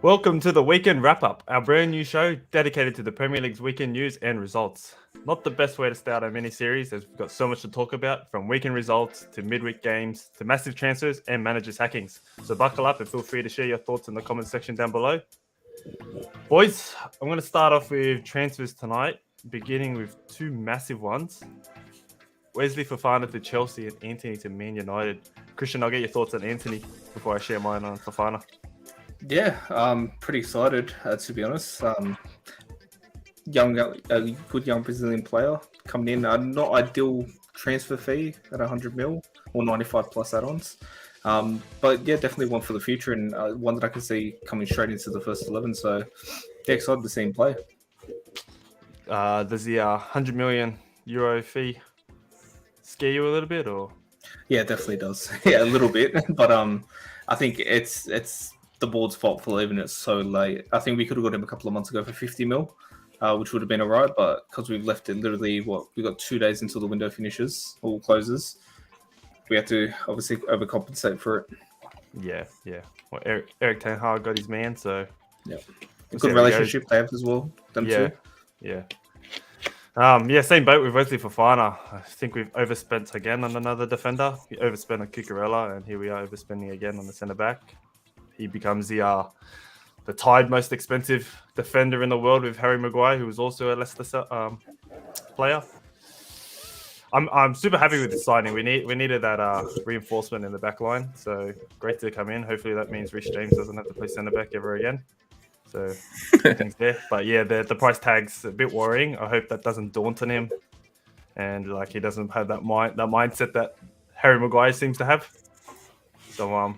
Welcome to the Weekend Wrap-Up, our brand new show dedicated to the Premier League's weekend news and results. Not the best way to start our mini-series, as we've got so much to talk about, from weekend results to midweek games to massive transfers and managers' hackings. So buckle up and feel free to share your thoughts in the comments section down below. Boys, I'm going to start off with transfers tonight, beginning with two massive ones. Wesley Fofana to Chelsea and Anthony to Man United. Christian, I'll get your thoughts on Anthony before I share mine on Fofana. Yeah, I'm pretty excited, to be honest. A good young Brazilian player coming in. Not ideal transfer fee at 100 mil or 95 plus add-ons. But yeah, definitely one for the future and one that I can see coming straight into the first 11. So yeah, excited to see him play. Does the 100 million euro fee scare you a little bit, or? Yeah, it definitely does. Yeah, a little bit. But I think it's the board's fault for leaving it so late. I think we could have got him a couple of months ago for 50 mil, which would have been all right. But because we've left it literally, we got 2 days until the window finishes or closes, we have to obviously overcompensate for it. Yeah. Well, Eric Ten Hag got his man, so yeah, good relationship they have as well. Them two. Yeah. Same boat with Wesley Fofana. I think we've overspent again on another defender. We overspent on Cucurella, and here we are overspending again on the centre back. He becomes the tied most expensive defender in the world with Harry Maguire, who was also a Leicester player. I'm super happy with the signing. We needed that reinforcement in the back line, so great to come in. Hopefully that means Reece James doesn't have to play centre back ever again. So things there, but yeah, the price tag's a bit worrying. I hope that doesn't daunt on him, and like he doesn't have that mindset that Harry Maguire seems to have. So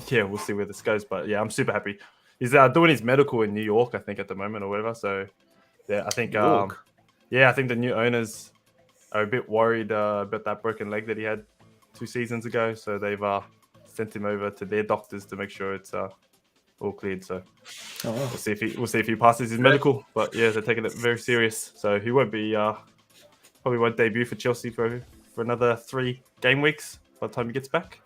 yeah, we'll see where this goes. But yeah, I'm super happy. He's doing his medical in New York, I think, at the moment or whatever. So yeah, I think I think the new owners are a bit worried about that broken leg that he had 2 seasons ago. So they've sent him over to their doctors to make sure it's all cleared. So we'll see if he passes his medical. But yeah, they're taking it very serious. So he won't be probably won't debut for Chelsea for another 3 game weeks by the time he gets back.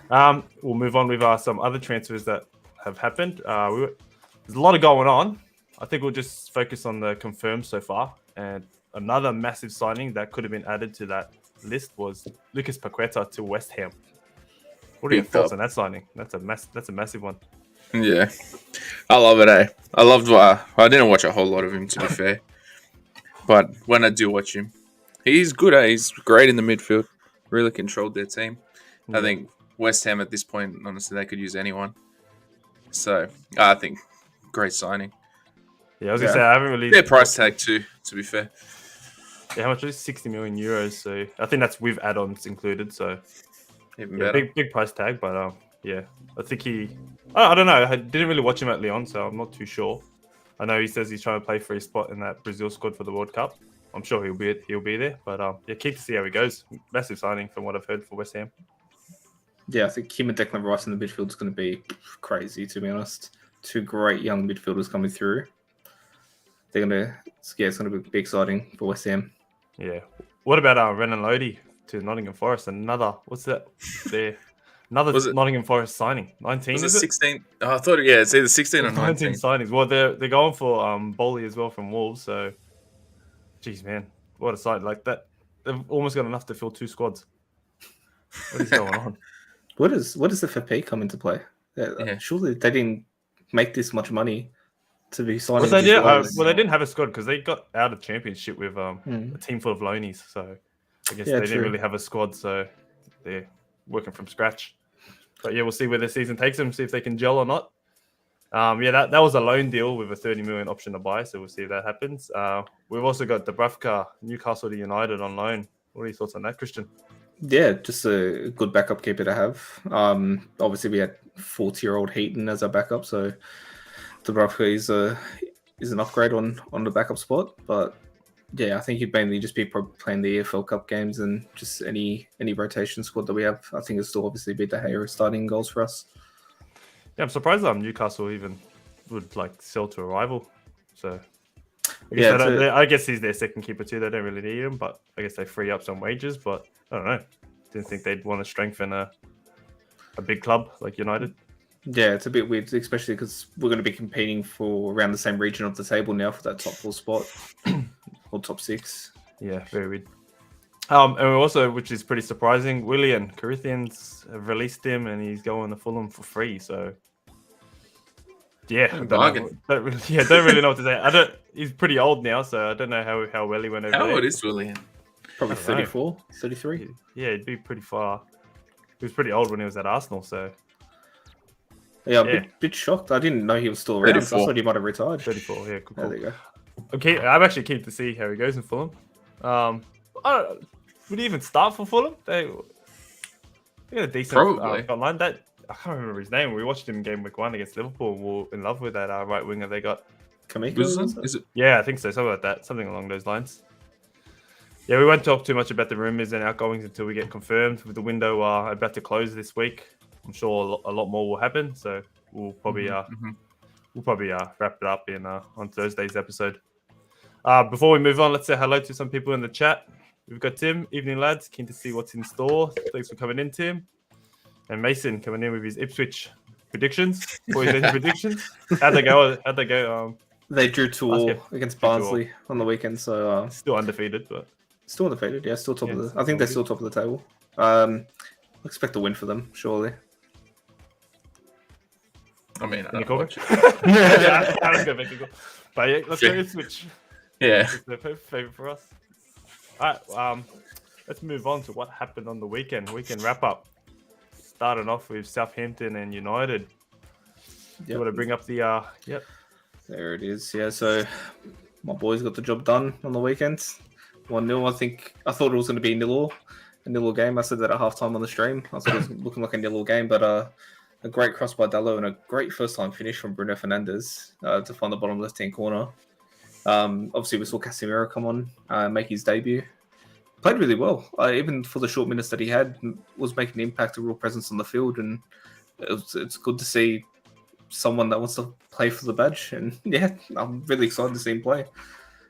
We'll move on with some other transfers that have happened. There's a lot of going on. I think we'll just focus on the confirmed so far. And another massive signing that could have been added to that list was Lucas Paqueta to West Ham. What are your thoughts on that signing? That's a massive one. Yeah, I love it. I loved. I didn't watch a whole lot of him, to be fair, but when I do watch him, he's good. He's great in the midfield. Really controlled their team. Yeah. I think West Ham at this point, honestly, they could use anyone. So I think great signing. Yeah, I was gonna say I haven't really. Their price tag too, to be fair. Yeah, how much is 60 million euros? So I think that's with add-ons included. So even better. Big price tag, but yeah, I think I don't know. I didn't really watch him at Lyon, so I'm not too sure. I know he says he's trying to play for his spot in that Brazil squad for the World Cup. I'm sure he'll be there, but yeah, keep to see how he goes. Massive signing from what I've heard for West Ham. Yeah, I think him and Declan Rice in the midfield is going to be crazy, to be honest. 2 great young midfielders coming through. It's going to be exciting for West Ham. Yeah. What about Renan Lodi to Nottingham Forest? Another Nottingham Forest signing. 19, was it 16? Oh, I thought, yeah, it's either 16 or 19 signings. Well, they're going for Bowley as well from Wolves. So, geez, man, what a sight like that! They've almost got enough to fill 2 squads. What is going on? What does the FPL come into play? Yeah. Surely they didn't make this much money to be signing. They didn't have a squad because they got out of Championship with a team full of loanies. So I guess they didn't really have a squad. So they're working from scratch. But yeah, we'll see where the season takes them. See if they can gel or not. That was a loan deal with a 30 million option to buy. So we'll see if that happens. We've also got Dubravka, Newcastle to United on loan. What are your thoughts on that, Christian? Yeah, just a good backup keeper to have. Obviously, we had 40-year-old Heaton as our backup, so Dubravka is an upgrade on the backup spot. But yeah, I think he'd mainly just be playing the EFL Cup games and just any rotation squad that we have. I think it'll still obviously be De Gea starting goals for us. Yeah, I'm surprised Newcastle even would sell to a rival. So I guess he's their second keeper too. They don't really need him, but I guess they free up some wages. But I don't know. Didn't think they'd want to strengthen a big club like United. Yeah, it's a bit weird, especially because we're going to be competing for around the same region of the table now for that top 4 spot or top 6. Yeah, very weird. And we also, which is pretty surprising, Willian Corinthians have released him, and he's going to Fulham for free. So, yeah, I Bargain. don't really know what to say. He's pretty old now, so I don't know how well he went over How there. old is William? Probably I don't know. 34, 33. Yeah, he'd be pretty far. He was pretty old when he was at Arsenal, so Yeah, Yeah. bit shocked. I didn't know he was still around. I 34. thought he might have retired. 34. Yeah, cool. There you go. Okay, I'm actually keen to see how he goes in Fulham. Would he even start for Fulham? They got a decent Probably. front line. That I can't remember his name. We watched him in game week 1 against Liverpool. We were in love with that right winger they got. Kamiko, Guzman? Is it? Yeah, I think so. Something like that. Something along those lines. Yeah, we won't talk too much about the rumours and outgoings until we get confirmed. With the window about to close this week, I'm sure a lot more will happen. So we'll probably wrap it up in on Thursday's episode. Before we move on, let's say hello to some people in the chat. We've got Tim. Evening, lads. Keen to see what's in store. Thanks for coming in, Tim. And Mason coming in with his Ipswich predictions. Predictions. How'd they go? They drew 2-2 Basket. against 2-2. Barnsley on the weekend, so Still undefeated, but still undefeated. Yeah, still top Yeah, of the. I think they're still top of the table. Expect a win for them, surely. I mean, I Any don't comment? watch it. yeah, I was gonna make it go. But yeah, let's go Ipswich. Yeah. It's the favorite for us. All right, let's move on to what happened on the weekend. Weekend wrap up. Starting off with Southampton and United. You want to bring up the Yep. There it is. Yeah, so my boys got the job done on the weekend. 1-0. I thought it was going to be a 0 game. I said that at halftime on the stream. I thought it was looking like a 0 game, but a great cross by Dallo and a great first-time finish from Bruno Fernandes to find the bottom left-hand corner. Obviously, we saw Casemiro come on, make his debut. Played really well. Even for the short minutes that he had, was making an impact, a real presence on the field, and it's good to see someone that wants to play for the badge. And yeah, I'm really excited to see him play.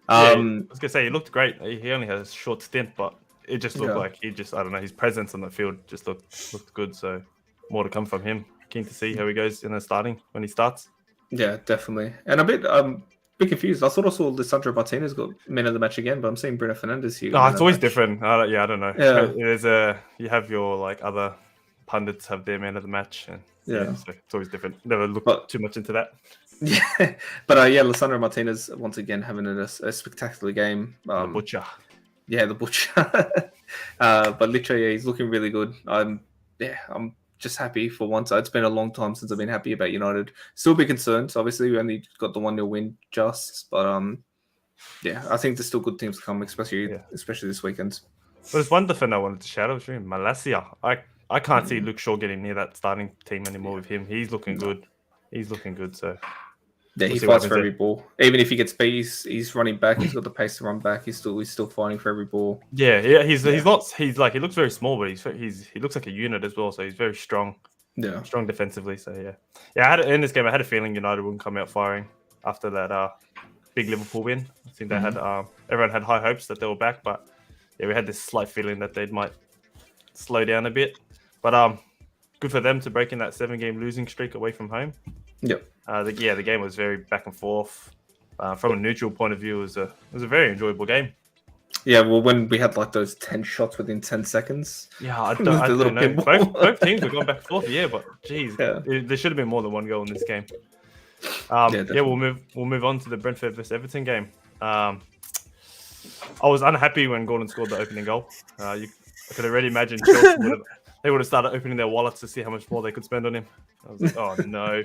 I was gonna say he looked great. He only had a short stint, but it just looked Yeah. like I don't know, his presence on the field just looked good. So more to come from him. Keen to see how he goes in the starting when he starts. Yeah, definitely. And a bit confused. I thought I saw Lisandro Martinez got man of the match again, but I'm seeing Bruno Fernandes here. No, it's always different. I don't know. Yeah. You have your other pundits have their man of the match, and Yeah. so it's always different. Never looked too much into that. Yeah, but yeah, Lisandro Martinez once again having a spectacular game. The butcher. Yeah, the butcher. But literally, yeah, he's looking really good. I'm just happy for once. It's been a long time since I've been happy about United. Still be concerned. Obviously, we only got the 1-0 win but yeah, I think there's still good teams to come, especially this weekend. There's one defender I wanted to shout out, Malacia. I can't see Luke Shaw getting near that starting team anymore with him. He's looking good. He's looking good. So yeah, he see what fights for happens every ball. Even if he gets beat, he's running back. He's got the pace to run back. He's still fighting for every ball. Yeah. He looks very small, but he looks like a unit as well. So he's very strong. Yeah, Strong defensively. So yeah. In this game, I had a feeling United wouldn't come out firing after that big Liverpool win. I think they had everyone had high hopes that they were back, but yeah, we had this slight feeling that they might slow down a bit. But good for them to break in that 7-game losing streak away from home. Yep. The game was very back and forth. From a neutral point of view, it was a very enjoyable game. Yeah, well, when we had those 10 shots within 10 seconds. Yeah, I The don't little know. pinball. Both teams were going back and forth. Yeah, but geez, Yeah. there should have been more than one goal in this game. Definitely. We'll move on to the Brentford vs Everton game. I was unhappy when Gordon scored the opening goal. I could already imagine Chelsea would have started opening their wallets to see how much more they could spend on him. I was like, oh no.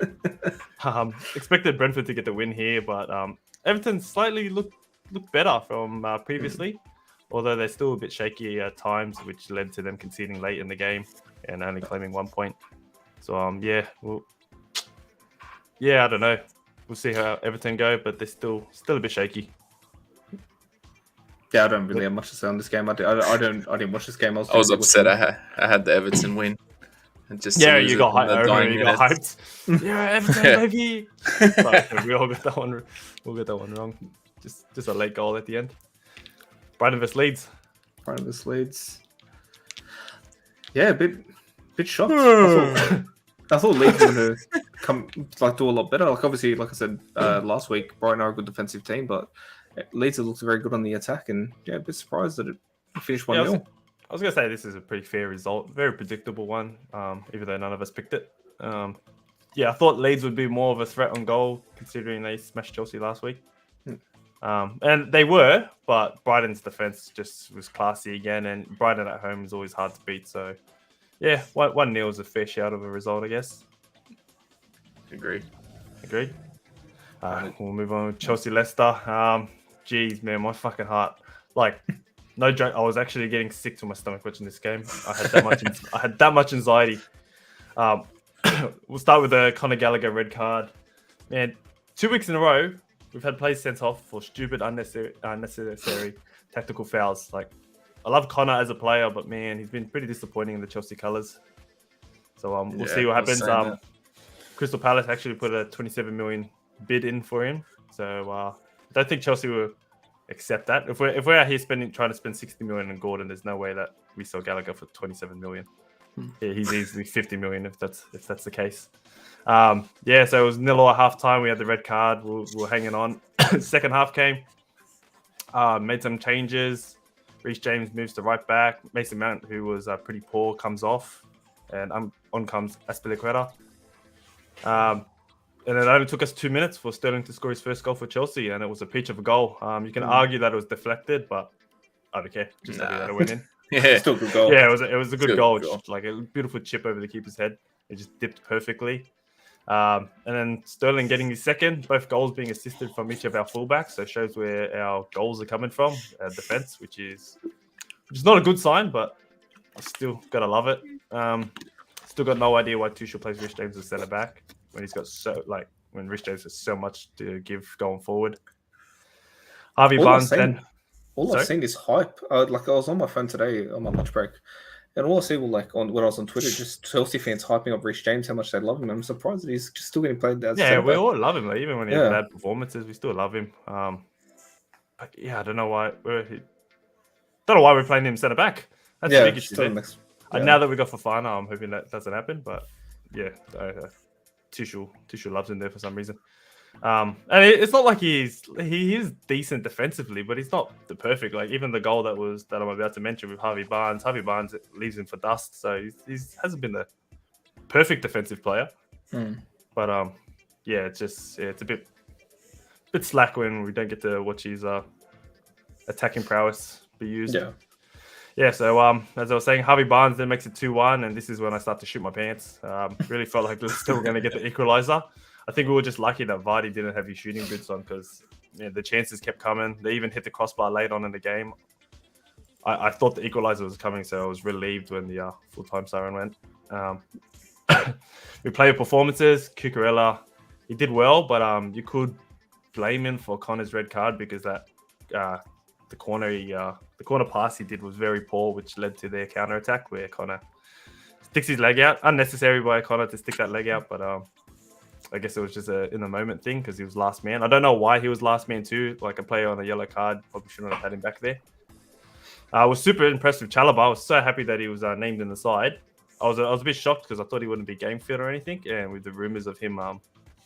Expected Brentford to get the win here, but Everton slightly looked better from previously, although they're still a bit shaky at times, which led to them conceding late in the game and only claiming 1 point. So I don't know. We'll see how Everton go, but they're still a bit shaky. Yeah, I don't really have much to say on this game. I didn't watch this game. I was upset. I had the Everton win. And just You got hyped. You got hyped. Yeah, Everton, baby. But we all got that one. We'll get that one wrong. Just a late goal at the end. Brighton vs Leeds. Brighton vs Leeds. Yeah, a bit shocked. I thought Leeds were going to do a lot better. Like obviously, like I said last week, Brighton are a good defensive team, but Leeds looks very good on the attack, and a bit surprised that it finished 1-0. I was going to say this is a pretty fair result, very predictable one, even though none of us picked it. I thought Leeds would be more of a threat on goal, considering they smashed Chelsea last week. And they were, but Brighton's defense just was classy again, and Brighton at home is always hard to beat. So, 1-0 is a fair shout of a result, I guess. Agreed. We'll move on with Chelsea-Leicester. Geez, man, my fucking heart. Like, no joke, I was actually getting sick to my stomach watching this game. I had that much anxiety. We'll start with the Conor Gallagher red card. Man, 2 weeks in a row, we've had players sent off for stupid, unnecessary tactical fouls. Like, I love Conor as a player, but man, he's been pretty disappointing in the Chelsea colours. So we'll see what happens. Crystal Palace actually put a 27 million bid in for him. So I don't think Chelsea will accept that. If we're out here trying to spend 60 million on Gordon, there's no way that we sell Gallagher for 27 million. Yeah, he's easily 50 million if that's the case. So it was 0 at half time. We had the red card. We're hanging on. Second half came. Made some changes. Reece James moves to right back. Mason Mount, who was pretty poor, comes off, and on comes Azpilicueta. And it only took us 2 minutes for Sterling to score his first goal for Chelsea, and it was a peach of a goal. You can argue that it was deflected, but I don't care. Just happy that it went in. Yeah, still a good goal. Yeah, it was a good goal. Goal. Like a beautiful chip over the keeper's head. It just dipped perfectly. And then Sterling getting his second, both goals being assisted from each of our fullbacks. So it shows where our goals are coming from, our defense, which is not a good sign, but I still gotta love it. Still got no idea why Tuchel plays Reece James as centre back when he's got when Reece James has so much to give going forward. Harvey Barnes then. All I've seen is hype. I was on my phone today on my lunch break, and all I see when I was on Twitter, just Chelsea fans hyping up Reece James, how much they love him. I'm surprised that he's just still getting played as we all love him. Like, even when he has bad performances, we still love him. But I don't know why. Don't know why we're playing him centre back. That's the big issue. And now that we got Fofana, I'm hoping that doesn't happen. But Tuchel loves him there for some reason. And it's not like he is decent defensively, but he's not the perfect. Like even the goal that I'm about to mention with Harvey Barnes leaves him for dust. So he hasn't been the perfect defensive player. But it's a bit slack when we don't get to watch his attacking prowess be used. So as I was saying, Harvey Barnes then makes it 2-1, and this is when I start to shoot my pants. Really felt like we were still going to get the equaliser. I think we were just lucky that Vardy didn't have his shooting boots on because the chances kept coming. They even hit the crossbar late on in the game. I thought the equaliser was coming, so I was relieved when the full-time siren went. We played performances. Cucurella, he did well, but you could blame him for Connor's red card because that the corner pass he did was very poor, which led to their counter attack where Connor sticks his leg out. Unnecessary by Connor to stick that leg out, but I guess it was just a in the moment thing because he was last man. I don't know why he was last man too. Like a player on a yellow card probably shouldn't have had him back there. I was super impressed with Chalobah. I was so happy that he was named in the side. I was a bit shocked because I thought he wouldn't be game fit or anything, and with the rumors of him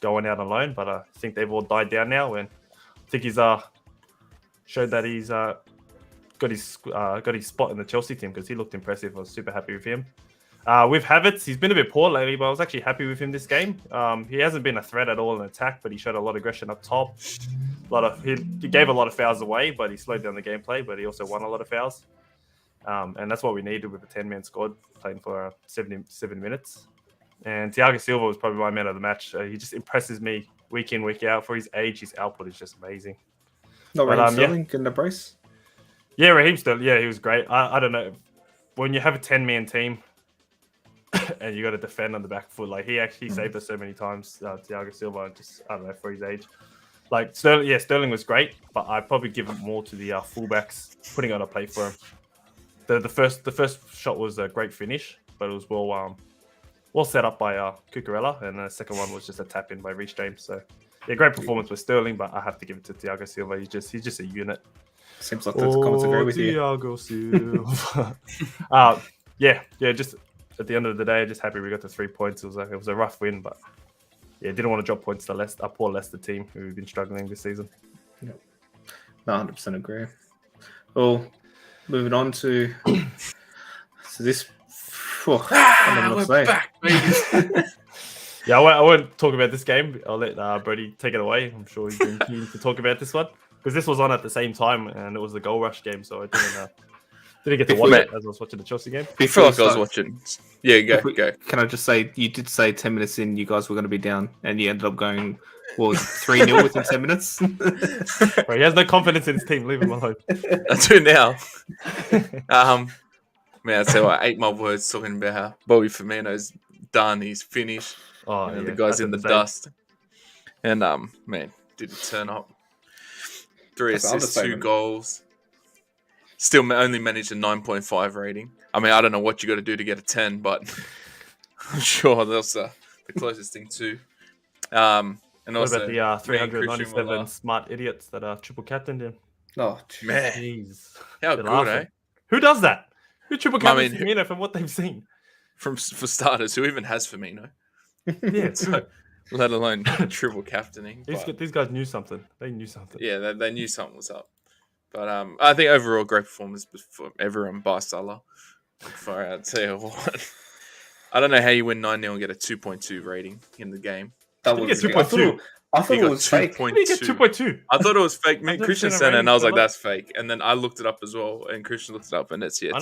going out on loan. But I think they've all died down now, and I think he's showed that he's got his spot in the Chelsea team because he looked impressive. I was super happy with him. With Havertz, he's been a bit poor lately, but I was actually happy with him this game. He hasn't been a threat at all in attack, but he showed a lot of aggression up top. He gave a lot of fouls away, but he slowed down the gameplay. But he also won a lot of fouls, and that's what we needed with a 10-man squad playing for 77 minutes. And Thiago Silva was probably my man of the match. He just impresses me week in, week out. For his age, his output is just amazing. Raheem Sterling in the brace? Yeah, Raheem Sterling. Yeah, he was great. I don't know. When you have a 10-man team and you got to defend on the back foot, like he actually saved us so many times, Thiago Silva, just, I don't know, for his age. Like, Sterling was great, but I'd probably give it more to the fullbacks putting on a play for him. The first shot was a great finish, but it was well set up by Cucurella, and the second one was just a tap in by Reece James. So yeah, great performance with Sterling, but I have to give it to Thiago Silva. He's just a unit. Seems like the comments agree with you. Thiago Silva. Just at the end of the day, just happy we got the 3 points. It was a rough win, but yeah, didn't want to drop points to Leicester, a poor Leicester team who've been struggling this season. No, 100% agree. Well, moving on to this. I don't know what to we're say. back, baby. Yeah, I won't talk about this game. I'll let Brody take it away. I'm sure he's been keen to talk about this one because this was on at the same time and it was the goal rush game, so I didn't get to watch it as I was watching the Chelsea game. I feel like I was watching. Yeah, go. Can I just say, you did say 10 minutes in you guys were going to be down, and you ended up going, 3-0 within 10 minutes? Bro, he has no confidence in his team. Leave him alone. I do now. Man, I'd say I ate my words talking about how Bobby Firmino's done. He's finished. Oh, The guy's in the dust. And, man, didn't turn up. 3 assists, 2 goals. Still only managed a 9.5 rating. I mean, I don't know what you got to do to get a 10, but I'm sure that's the closest thing to. And what also, about the 397 smart idiots that are triple captained him? Oh, man. Jeez. How They're good, laughing. eh? Who does that? Who triple captains I mean, Firmino from what they've seen? For starters, who even has Firmino? Yeah, So, let alone triple captaining. These guys knew something. They knew something. Yeah, they knew something was up. But I think overall great performance for everyone bar Salah. Far out, tell you what. I don't know how you win 9-0 and get a 2.2 rating in the game. That Did was he get 2.2? I thought it was fake. How did he get 2.2? I thought it was fake. I've never Christian seen a sent it, and I was like, rating for "That's fake." And then I looked it up as well, and Christian looked it up, and it's 2.2.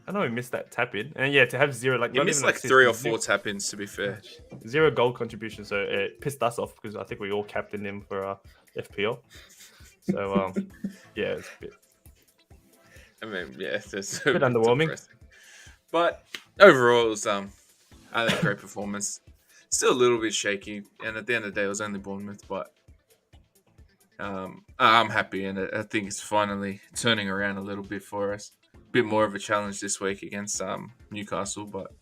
I know he missed that tap in, and to have zero, like He not missed even like assist, 3 or zero- 4 tap-ins, to be fair. Zero goal contribution, so it pissed us off because I think we all captained him for FPL. So yeah, it's a bit. I mean, yeah, it's Bit underwhelming. depressing. But overall, it was I think great performance. Still a little bit shaky, and at the end of the day, it was only Bournemouth, but I'm happy, and I think it's finally turning around a little bit for us. A bit more of a challenge this week against Newcastle, but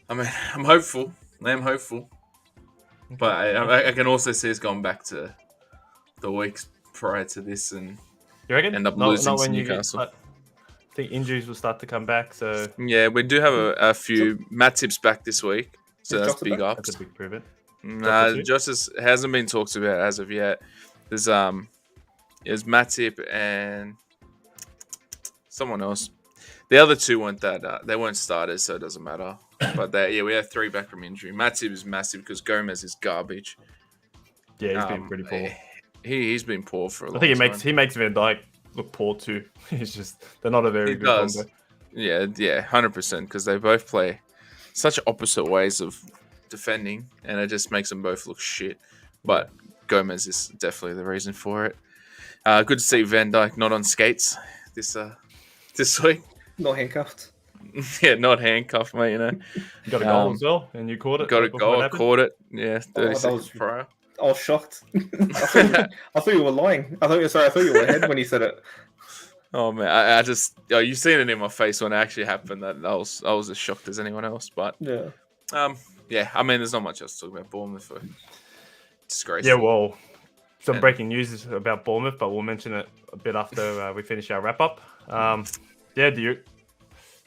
I mean, I'm hopeful. I am hopeful, but I can also see us going back to the weeks prior to this and You reckon? end up losing to when Newcastle. I think injuries will start to come back, so Yeah, we do have a few. Matip's back this week, so Is that's Jota big back? ups. that's a big improvement. Nah, Jota too? Justice hasn't been talked about as of yet. There's Matip and someone else. The other two weren't that they weren't starters, so it doesn't matter. But we have 3 back from injury. Matip is massive because Gomez is garbage. Yeah, he's been pretty poor. He's been poor for a long I think time. he makes Van Dijk look poor too. He's just they're not a very He good does. combo. Yeah, 100%, because they both play such opposite ways of defending, and it just makes them both look shit. But Gomez is definitely the reason for it. Good to see Van Dijk not on skates this week. Not handcuffed. Yeah, not handcuffed, mate. You know, You got a goal as well, and you caught it. got a right before it goal, happened. caught it. Yeah, 30 that seconds was- prior. I was shocked. I thought you were lying. I thought you were ahead when you said it. Oh man, I just you've seen it in my face when it actually happened. That I was as shocked as anyone else. But Yeah. yeah, I mean, there's not much else to talk about Bournemouth for. Disgraceful. Yeah, well, some And- breaking news about Bournemouth, but we'll mention it a bit after we finish our wrap up. The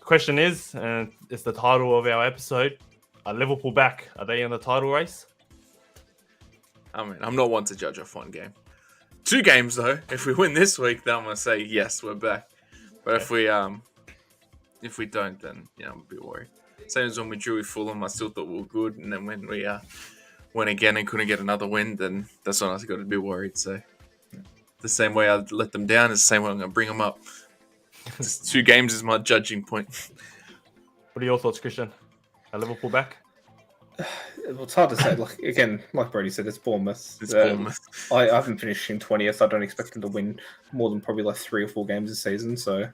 question is, and it's the title of our episode: Are Liverpool back? Are they in the title race? I mean, I'm not one to judge off one game. 2 games though. If we win this week, then I'm gonna say yes, we're back. But if we don't, then I'm a bit worried. Same as when we drew with Fulham, I still thought we were good, and then when we went again and couldn't get another win, then that's when I got a bit worried. So the same way I let them down is the same way I'm gonna bring them up. Just 2 games is my judging point. What are your thoughts, Christian? Are Liverpool back? It's hard to say. Like Brody said, it's Bournemouth. It's Bournemouth. I haven't finished in 20th. I don't expect them to win more than probably like 3 or 4 games this season. So,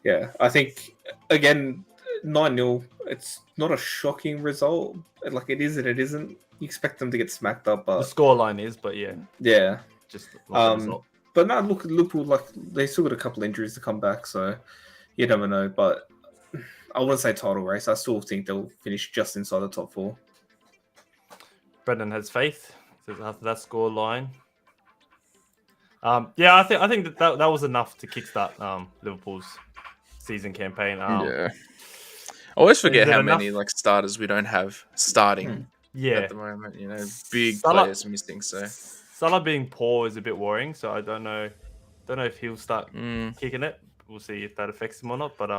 yeah, I think again 9-0. It's not a shocking result. Like it is and it isn't. You expect them to get smacked up, The but scoreline is, but yeah, yeah. just not the Um, result. But no, look, Liverpool, like they still got a couple injuries to come back, so you never know. But I wouldn't say title race. I still think they'll finish just inside the top 4. Brendan has faith. Says after that score line. I think that was enough to kickstart Liverpool's season campaign. Yeah. I always forget is it how enough? many starters we don't have starting Yeah, at the moment. You know, big Salah- players missing. So Salah being poor is a bit worrying. So I don't know if he'll start kicking it. We'll see if that affects him or not. But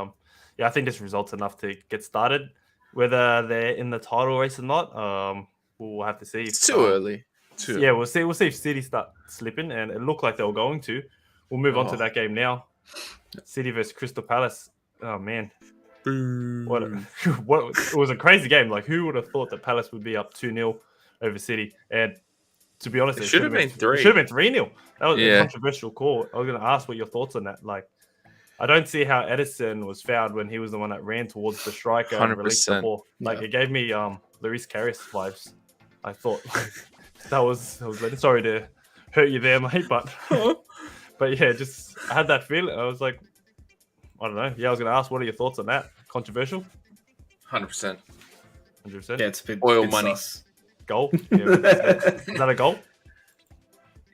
yeah, I think this result's enough to get started. Whether they're in the title race or not, we'll have to see. it's too early. Yeah, we'll see. We'll see if City start slipping, and it looked like they were going to. We'll move on to that game now. City versus Crystal Palace. Oh man, what it was a crazy game. Like, who would have thought that Palace would be up 2-0 over City? And to be honest, It should have been 3. It should have been 3-0. That was a controversial call. I was going to ask what your thoughts on that. Like, I don't see how Edison was fouled when he was the one that ran towards the striker and released the ball. Like, it gave me Lloris Karius vibes. I thought that was sorry to hurt you there, mate, but yeah, just I had that feeling. I was like, I don't know. Yeah, I was going to ask, what are your thoughts on that? Controversial? 100%. 100%. Yeah, it's a bit oil bit money. sus. Goal? Yeah, is that a goal?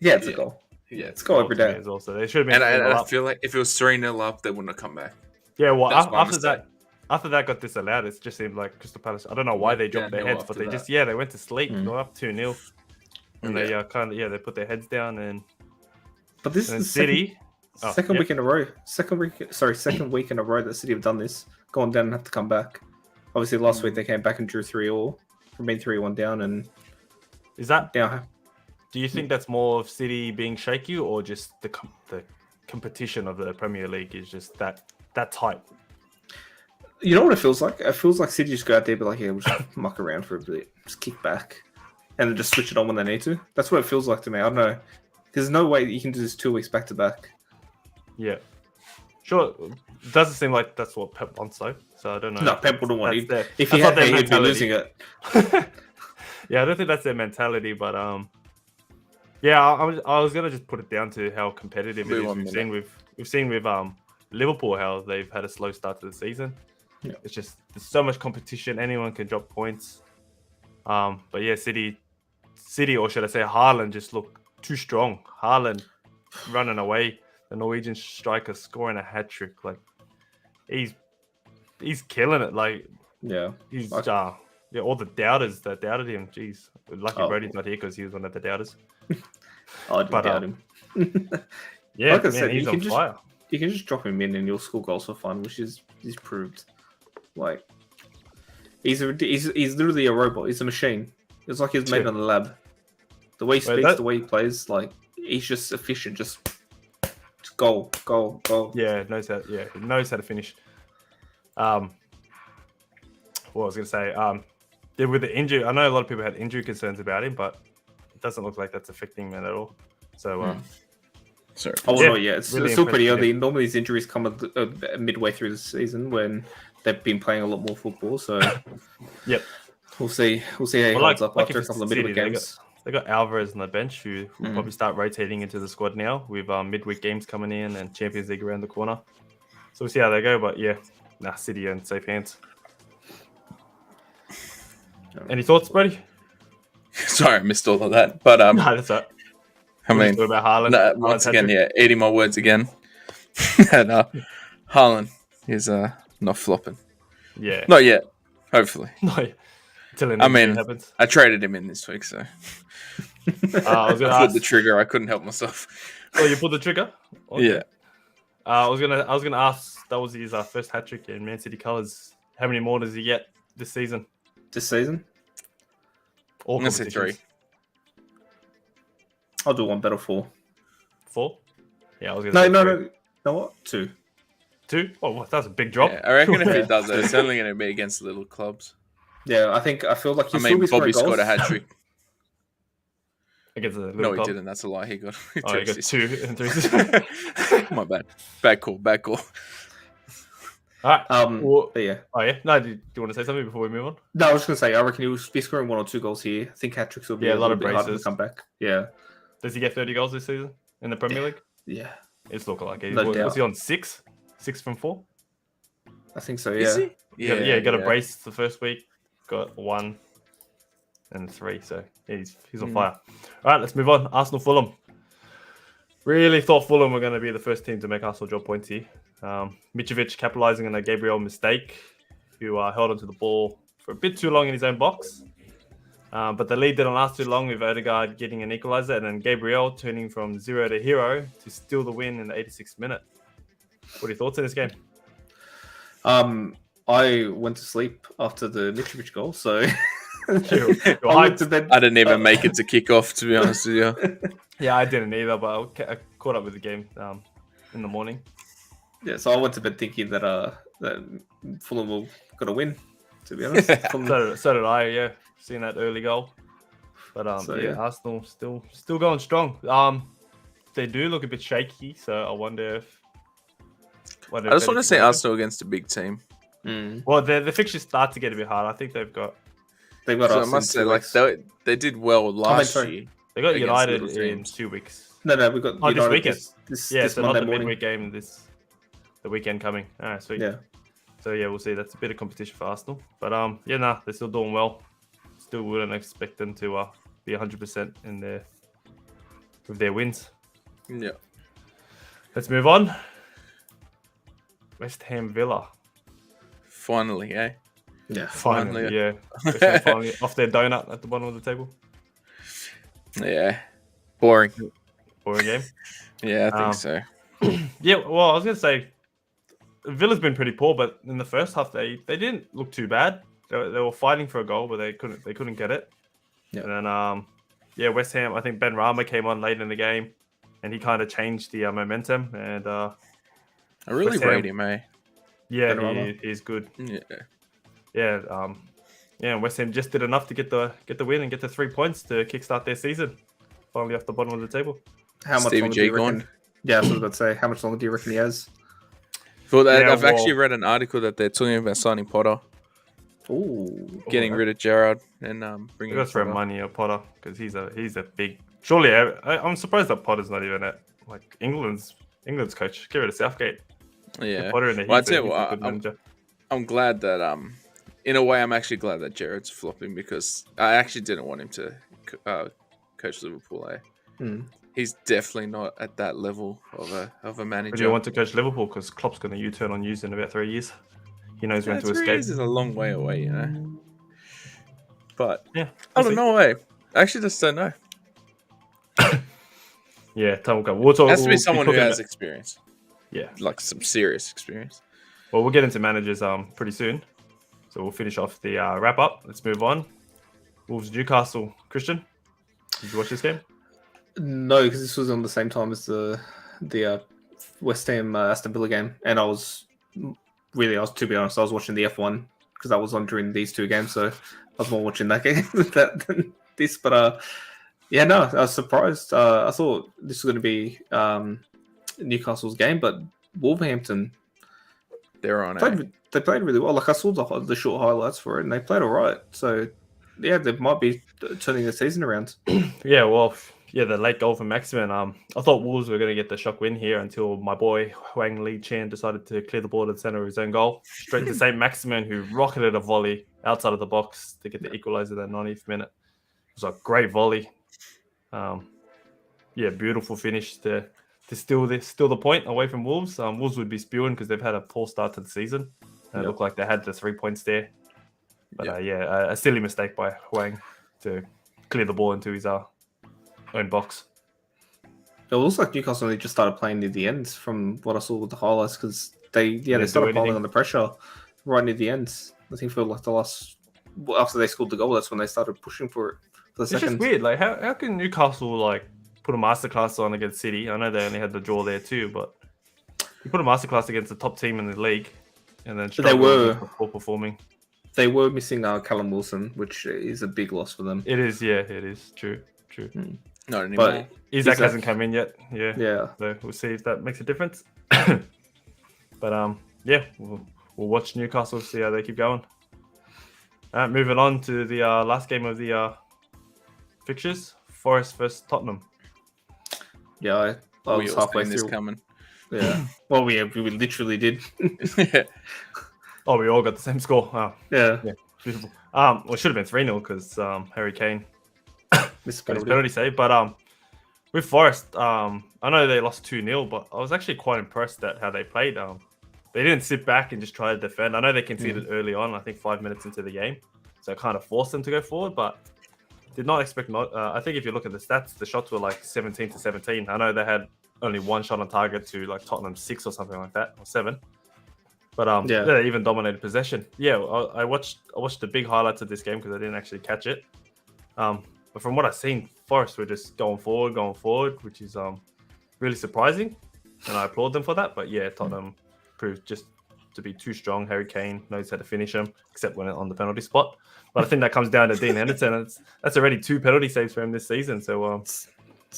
Yeah, it's a goal. Yeah, It's a goal every day. As well, so they should have been. And I up. feel like if it was 3-0 up, they wouldn't have come back. Yeah, well, That's my after that got disallowed, it just seemed like Crystal Palace. I don't know why they dropped their heads, but they just they went to sleep. They were up 2-0, and they they put their heads down and. But this is City. Second week in a row. Second week in a row that City have done this. Gone down and have to come back. Obviously, last week they came back and drew 3-3, from being 3-1 down, and is that now? Do you think that's more of City being shaky, or just the competition of the Premier League is just that tight? You know what it feels like? It feels like City just go out there, but like, yeah, we'll just muck around for a bit, just kick back, and then just switch it on when they need to. That's what it feels like to me. I don't know. There's no way you can do this 2 weeks back to back. Yeah. Sure. It doesn't seem like that's what Pep wants, though. So I don't know. No, Pep wouldn't want it. If he he had, he'd be losing it. Yeah, I don't think that's their mentality, but yeah, I was gonna just put it down to how competitive it is. We've seen with Liverpool how they've had a slow start to the season. Yeah. It's just there's so much competition. Anyone can drop points. But yeah, City, or should I say Haaland, just look too strong. Haaland running away. The Norwegian striker scoring a hat trick. Like, he's killing it. Like, yeah, he's all the doubters that doubted him. Jeez, lucky Brody's not here because he was one of the doubters. I didn't doubt him. Yeah, like I said, he's on fire. You can just drop him in and you'll score goals for fun, which is he's proved. Like, he's literally a robot. He's a machine. It's like he's made in a lab. The way he speaks, the way he plays, like, he's just efficient. Just goal. Yeah, he knows how to finish. What I was going to say, with the injury, I know a lot of people had injury concerns about him, but it doesn't look like that's affecting him at all. So, sorry. Not yet. It's really still pretty early. Normally, these injuries come midway through the season when they've been playing a lot more football. So, yep, we'll see how he holds up after a couple of midweek games. They got Alvarez on the bench, who will probably start rotating into the squad now with midweek games coming in and Champions League around the corner. So we'll see how they go. But yeah, City are in safe hands. Any thoughts, Brody? Sorry, I missed all of that. But no, that's right. I mean, about Haaland. Once again, eating my words again. And Haaland is not flopping. Yeah, not yet. Hopefully, happens. I traded him in this week, so I pulled the trigger. I couldn't help myself. Oh, you pulled the trigger? Okay. Yeah. I was gonna ask. That was his first hat trick in Man City colours. How many more does he get this season? I'm gonna say 3. I'll do 1 better 4. 4? Yeah, I was gonna say no. 3. You know what? 2. 2? Oh, that's a big drop. Yeah, I reckon if he does it, it's only going to be against little clubs. Yeah, I feel like Bobby scored a hat trick. Against the no, club. he didn't. That's a lie. He got 2 he got 2 and 3. My bad. Bad call. All right. But yeah. Oh yeah. No, do you want to say something before we move on? No, I was just gonna say I reckon he'll be scoring 1 or 2 goals here. I think hat tricks will be a lot of braces to come back. Yeah. Does he get 30 goals this season in the Premier League? Yeah. It's looking like it. No doubt. Was he on 6? 6 from 4? I think so. Yeah. Is he? Yeah. Got a brace the first week. Got 1 and 3. So he's on fire. All right, let's move on. Arsenal Fulham. Really thought Fulham were going to be the first team to make Arsenal drop points here. Mitrovic capitalising on a Gabriel mistake, who held onto the ball for a bit too long in his own box. But the lead didn't last too long with Odegaard getting an equaliser and then Gabriel turning from 0 to hero to steal the win in the 86th minute. What are your thoughts on this game? I went to sleep after the Mitrovic goal, so You're I went to hyped. bed. I didn't even make it to kick off, to be honest with you. Yeah, I didn't either, but I caught up with the game in the morning. Yeah, so I went to bed thinking that Fulham were gonna win. To be honest, So did I. Yeah, seeing that early goal. But So, yeah, yeah. Arsenal still going strong. They do look a bit shaky, so I wonder if. I just want to say Arsenal against a big team. Well, the fixtures start to get a bit hard. I think they've got they've got So I us must in say, 2 like weeks. they did well last sorry. year. they got against United little in teams. 2 weeks. No, we got Oh, this United weekend. this Yeah, this so Monday not the morning. midweek game. The weekend coming. All right, sweet. Yeah, So yeah, we'll see. That's a bit of competition for Arsenal, but they're still doing well. Still wouldn't expect them to be 100% with their wins. Yeah. Let's move on. West Ham Villa. Finally, eh? yeah. Finally, Finally. yeah. West Ham finally off their donut at the bottom of the table. Yeah. Boring. Boring game. Yeah, I think Um, so. Yeah, well, I was going to say, Villa's been pretty poor, but in the first half, they didn't look too bad. They were fighting for a goal, but they couldn't get it. Yeah. And then, West Ham, I think Ben Rama came on late in the game, and he kind of changed the momentum. And I really West Ham- rate him, eh? yeah, Benrahma. he's good. Yeah. Yeah, West Ham just did enough to get the win and get the 3 points to kickstart their season. Finally off the bottom of the table. How much Stevie longer J do you reckon? gone? Yeah, I was about to say, how much longer do you reckon he has? Well, Yeah, I've actually well- read an article that they're talking about signing Potter, Ooh, getting rid of Gerrard, and They bringing got to throw Potter. money at Potter because he's a big. Surely, I'm surprised that Potter's not even at like England's coach. Get rid of Southgate. Yeah. Potter in the Well, I he's a- tell you he's a what, good manager. I'm glad that in a way, I'm actually glad that Gerrard's flopping because I actually didn't want him to coach Liverpool. Eh? Hmm. He's definitely not at that level of a manager. Would you want to coach Liverpool because Klopp's going to U-turn on you in about 3 years? He knows when to 3 escape. years is a long way away, you know. But Yeah, I we'll don't know. I actually just don't know. Yeah, time will come. We'll talk. It has to we'll be be someone who talking has about- experience, Yeah. like some serious experience. Well, we'll get into managers pretty soon. So we'll finish off the wrap up. Let's move on. Wolves Newcastle. Christian, did you watch this game? No, because this was on the same time as the West Ham Aston Villa game, and I was to be honest, I was watching the F1 because I was on during these 2 games, so I was more watching that game than this. But yeah, no, I was surprised. I thought this was going to be Newcastle's game, but Wolverhampton They're on played. it. They played really well. Like I saw the short highlights for it, and they played all right. So yeah, they might be turning the season around. Yeah, well, the late goal from Maximin. I thought Wolves were going to get the shock win here until my boy Huang Lee Chan decided to clear the ball to the center of his own goal. Straight to St. Maximin, who rocketed a volley outside of the box to get the equalizer in the 90th minute. It was a great volley. Beautiful finish to steal the point away from Wolves. Wolves would be spewing because they've had a poor start to the season. It looked like they had the 3 points there. But a silly mistake by Huang to clear the ball into his own box. It looks like Newcastle only just started playing near the end from what I saw with the highlights because they do started piling anything. on the pressure right near the end. I think for like the last after they scored the goal, that's when they started pushing for it for the It's second. just weird. Like, how can Newcastle put a masterclass on against City? I know they only had the draw there too, but you put a masterclass against the top team in the league, and then struggle were. against the poor performing. They were missing Callum Wilson, which is a big loss for them. It is, it is true. Not anymore. But Isaac hasn't come in yet. yeah, So we'll see if that makes a difference. But we'll watch Newcastle, see how they keep going. Moving on to the last game of the fixtures: Forest versus Tottenham. yeah, I we was all halfway seen this through. coming. Yeah, well, we literally did. Oh, we all got the same score. Oh, Yeah, beautiful. Well, it should have been 3-0 because Harry Kane missed got his penalty. penalty save. But with Forest, I know they lost 2-0, but I was actually quite impressed at how they played. They didn't sit back and just try to defend. I know they conceded early on, I think 5 minutes into the game, so it kind of forced them to go forward. But did not expect. I think if you look at the stats, the shots were like 17-17. I know they had only one shot on target to like Tottenham 6 or something like that, or 7. But Yeah. they even dominated possession. Yeah, I watched the big highlights of this game because I didn't actually catch it. But from what I've seen, Forest were just going forward, which is really surprising, and I applaud them for that. But yeah, Tottenham proved just to be too strong. Harry Kane knows how to finish him, except when on the penalty spot. But I think that comes down to Dean Henderson. That's already 2 penalty saves for him this season. So It's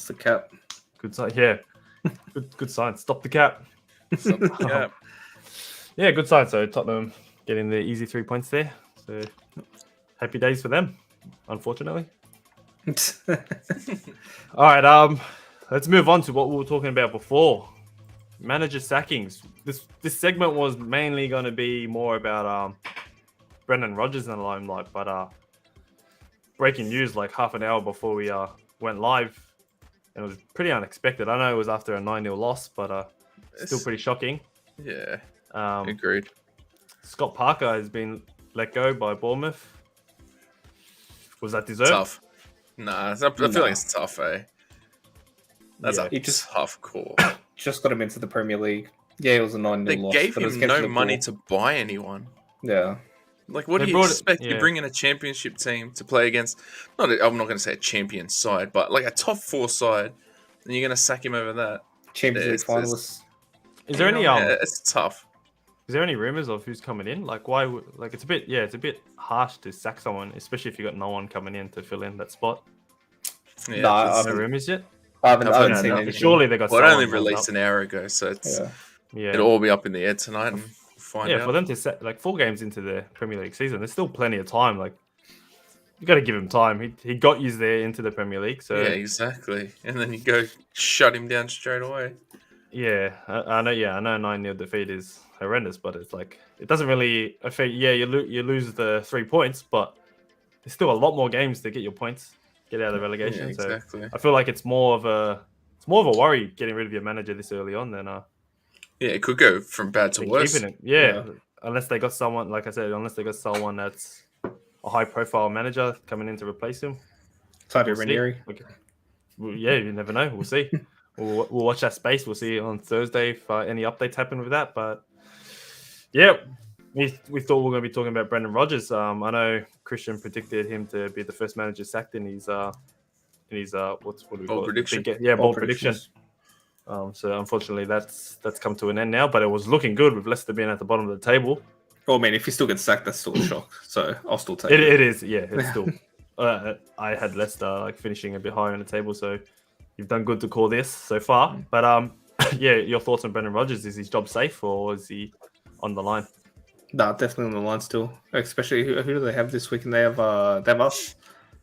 the cap. good sign. Yeah, good sign. Stop the cap. Stop the cap. Yeah, good sign. So Tottenham getting the easy 3 points there. So happy days for them, unfortunately. All right, let's move on to what we were talking about before. Manager sackings. This segment was mainly going to be more about Brendan Rodgers in the limelight, but breaking news like half an hour before we went live, and it was pretty unexpected. I know it was after a 9-0 loss, but still pretty shocking. Yeah, Um, agreed. Scott Parker has been let go by Bournemouth. Was that deserved? Tough. Nah, I feel like it's tough, eh? That's Yeah. a tough call. Just got him into the Premier League. Yeah, it was a 9-0 They loss. gave but it was him against no money Liverpool. to buy anyone. Yeah. Like, what They do you brought it- expect? yeah. You bring in a championship team to play against, I'm not going to say a champion side, but like a top 4 side, and you're going to sack him over that. Champions League It's- finalists. Is there any Yeah, it's tough. Is there any rumors of who's coming in? Like, why? Like, it's a bit harsh to sack someone, especially if you got no one coming in to fill in that spot. Yeah, Nah, it's- No rumors yet. I haven't I've seen No, anything. surely they got. well, it only someone lined released up. an hour ago, so it's Yeah. it'll all be up in the air tonight and we'll find Yeah, out. for them to set like 4 games into the Premier League season, there's still plenty of time. Like, you got to give him time. He got you there into the Premier League, so Yeah, exactly. And then you go shut him down straight away. yeah, I know. Yeah, I know 9-0 defeat is horrendous, but it's like it doesn't really affect. Yeah, you lose the 3 points, but there's still a lot more games to get your points, get out of the relegation. Yeah, exactly. So I feel like it's more of a worry getting rid of your manager this early on than Yeah, it could go from bad to than worse. keeping it. Yeah, Yeah. unless they got someone, like I said, that's a high-profile manager coming in to replace him. Sadio We'll see. Ranieri. Well, yeah, you never know. We'll see. We'll watch that space. We'll see on Thursday if any updates happen with that. But yeah, we thought we were going to be talking about Brendan Rodgers. I know Christian predicted him to be the first manager sacked in his what do we call it? prediction. Bold prediction. So unfortunately, that's come to an end now. But it was looking good with Leicester being at the bottom of the table. Oh man, if he still gets sacked, that's still a shock. So I'll still take It it. is, yeah. It's still. I had Leicester like finishing a bit higher in the table, so you've done good to call this so far. But yeah, your thoughts on Brendan Rodgers? Is his job safe or is he on the line? Nah, definitely on the line still. Especially who do they have this week? And they have us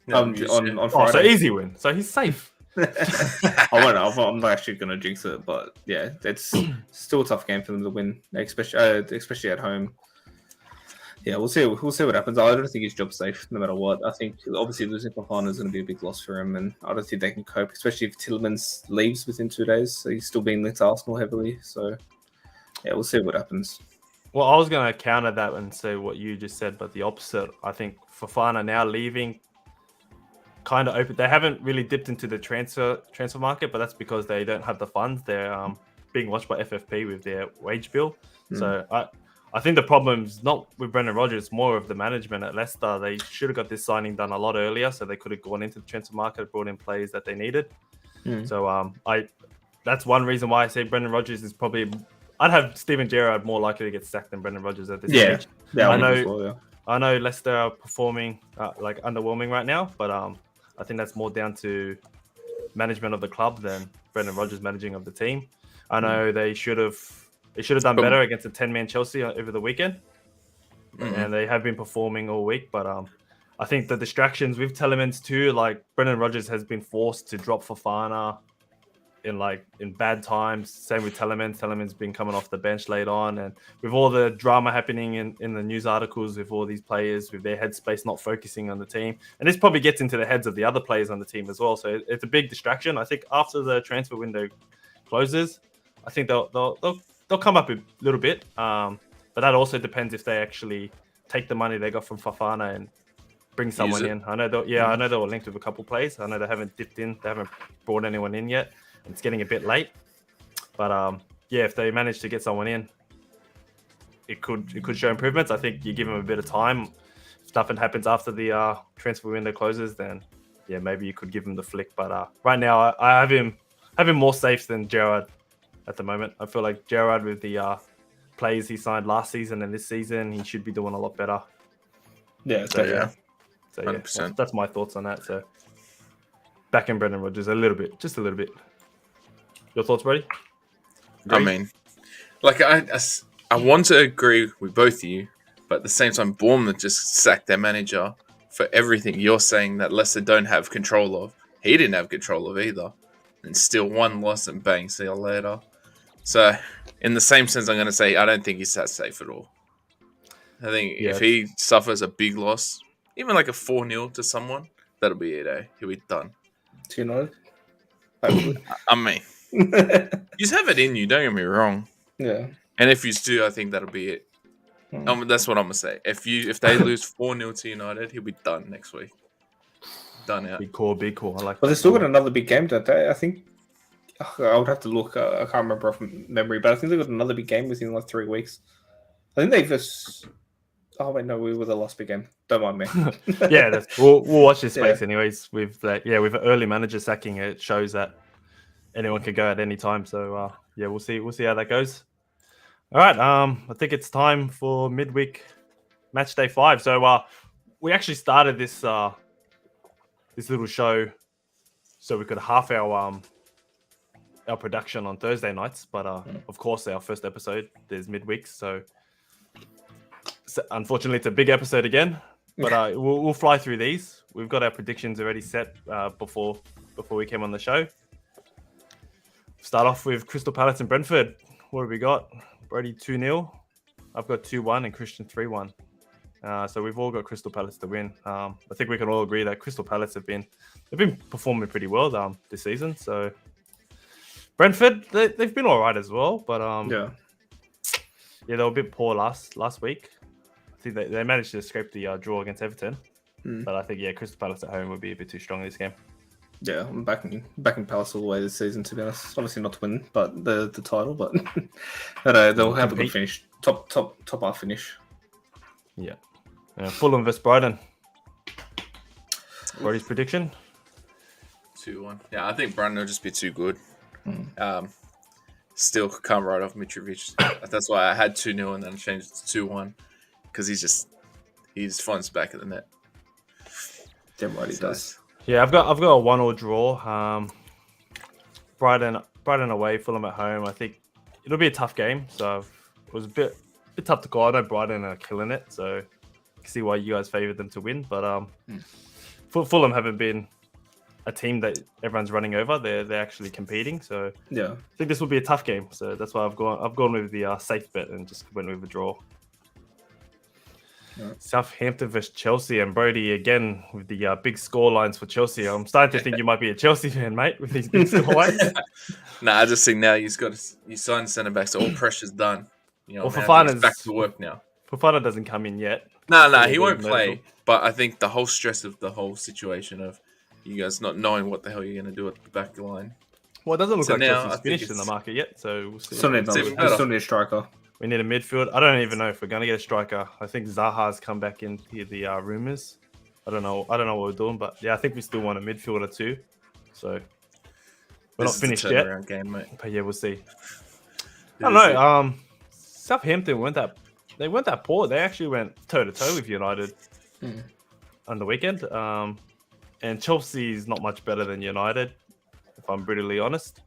No, on Muse, on yeah. on Oh, so Friday. easy win. So he's safe. I won't know. I'm not actually going to jinx it, but yeah, it's still a tough game for them to win, especially at home. Yeah, we'll see. We'll see what happens. I don't think his job's safe, no matter what. I think obviously losing Fofana is going to be a big loss for him, and I don't think they can cope, especially if Tielemans leaves within 2 days. So he's still being linked to Arsenal heavily. So yeah, we'll see what happens. Well, I was going to counter that and say what you just said, but the opposite. I think Fofana now leaving kind of open. They haven't really dipped into the transfer market, but that's because they don't have the funds. They're being watched by FFP with their wage bill. So I think the problem's not with Brendan Rodgers, it's more of the management at Leicester. They should have got this signing done a lot earlier, so they could have gone into the transfer market, brought in players that they needed. So that's one reason why I say Brendan Rodgers is probably. I'd have Steven Gerrard more likely to get sacked than Brendan Rodgers at this stage. Yeah, I know. as well, yeah. I know Leicester are performing like underwhelming right now, but I think that's more down to management of the club than Brendan Rodgers managing of the team. I know they should have done better against a 10-man Chelsea over the weekend, and they have been performing all week. But I think the distractions with Tielemans too, like Brendan Rodgers has been forced to drop Fofana in bad times. Same with Tielemans. Tielemans been coming off the bench late on, and with all the drama happening in the news articles with all these players with their headspace not focusing on the team, and this probably gets into the heads of the other players on the team as well. So it's a big distraction. I think after the transfer window closes, I think they'll come up a little bit, but that also depends if they actually take the money they got from Fofana and bring someone it. in. I know I know they were linked with a couple plays. I know they haven't dipped in. They haven't brought anyone in yet. It's getting a bit late. But if they manage to get someone in, it could show improvements. I think you give them a bit of time. If nothing happens after the transfer window closes, then maybe you could give him the flick. But right now, I have him more safe than Gerrard at the moment. I feel like Gerrard, with the players he signed last season and this season, he should be doing a lot better. Yeah, So yeah, 100%. that's my thoughts on that. So back in Brendan Rodgers just a little bit. Your thoughts, Brady? I mean, like I want to agree with both of you, but at the same time, Bournemouth just sacked their manager for everything you're saying that Leicester don't have control of. He didn't have control of either, and still one loss and bang, see you later. So, in the same sense, I'm going to say I don't think he's that safe at all. I think if he suffers a big loss, even like a 4-0 to someone, that'll be it. He'll be done. Do you know? I mean, you just have it in you. Don't get me wrong. Yeah. And if you do, I think that'll be it. That's what I'm gonna say. If they lose 4-0 to United, he'll be done next week. Done out. Big call. I like. But they still got another big game, don't they? I think I would have to look. I can't remember from memory, but I think they got another big game within like 3 weeks. I think they just. Oh wait, no, we were the last big game. Don't mind me. We'll watch this space anyways. With that, with an early manager sacking, it shows that anyone can go at any time. So we'll see how that goes. All right, I think it's time for midweek match day 5. So we actually started this little show so we could half our production on Thursday nights, but of course our first episode there's midweek, so unfortunately it's a big episode again. But we'll fly through these. We've got our predictions already set before we came on the show. Start off with Crystal Palace and Brentford. What have we got? Brody 2-0. I've got 2-1 and Christian 3-1. So we've all got Crystal Palace to win. I think we can all agree that Crystal Palace have been performing pretty well this season. So Brentford, they've been all right as well, but they were a bit poor last week. I think they managed to scrape the draw against Everton, but I think Crystal Palace at home would be a bit too strong in this game. Yeah, I'm backing Palace all the way this season, to be honest. Obviously not to win, but the title, but they'll have a good finish. Top half finish. Yeah. Fulham vs Brighton. Brody's prediction? 2-1. Yeah, I think Brighton will just be too good. Still can't write off Mitrovic. That's why I had 2-0 and then changed it to 2-1, because he's finds back at the net. Damn right he does. Yeah, I've got a 1-1 draw. Brighton away, Fulham at home. I think it'll be a tough game. So it was a bit tough to call. I know Brighton are killing it, so I can see why you guys favoured them to win. But Fulham haven't been a team that everyone's running over. They're actually competing. So yeah, I think this will be a tough game. So that's why I've gone with the safe bet and just went with a draw. Yeah. Southampton vs Chelsea, and Brody again with the big score lines for Chelsea. I'm starting to think you might be a Chelsea fan, mate, with these big score lines. I just think now you signed centre back, so all pressure's done. Fofana's back to work now. Fofana doesn't come in yet. No, he won't play. But I think the whole stress of the whole situation of you guys not knowing what the hell you're going to do at the back line. Well, it doesn't look like Chelsea's finished in the market yet, so we'll see. Still need a striker. We need a midfield. I don't even know if we're going to get a striker. I think Zaha's come back into the rumours. I don't know what we're doing, but I think we still want a midfielder too. So we're not finished yet. Game, mate. But we'll see. I don't know. Southampton weren't that poor. They actually went toe to toe with United on the weekend. And Chelsea's not much better than United, if I'm brutally honest.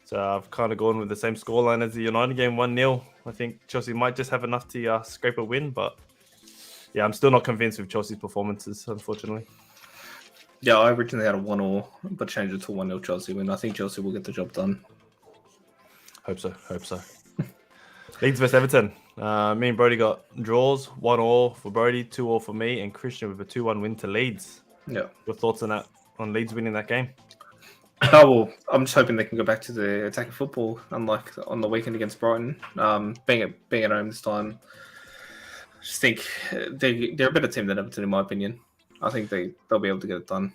So I've kind of gone with the same scoreline as the United game, 1-0. I think Chelsea might just have enough to scrape a win, but I'm still not convinced with Chelsea's performances, unfortunately. Yeah, I originally had a 1-1, but changed it to 1-0 Chelsea win. I think Chelsea will get the job done. Hope so. Leeds vs Everton. Me and Brody got draws, 1-1 for Brody, 2-2 for me, and Christian with a 2-1 win to Leeds. Yeah. Your thoughts on that? On Leeds winning that game? Oh, well, I'm just hoping they can go back to the attacking football, unlike on the weekend against Brighton. Being at home this time, I just think they're a better team than Everton, in my opinion. I think they'll be able to get it done.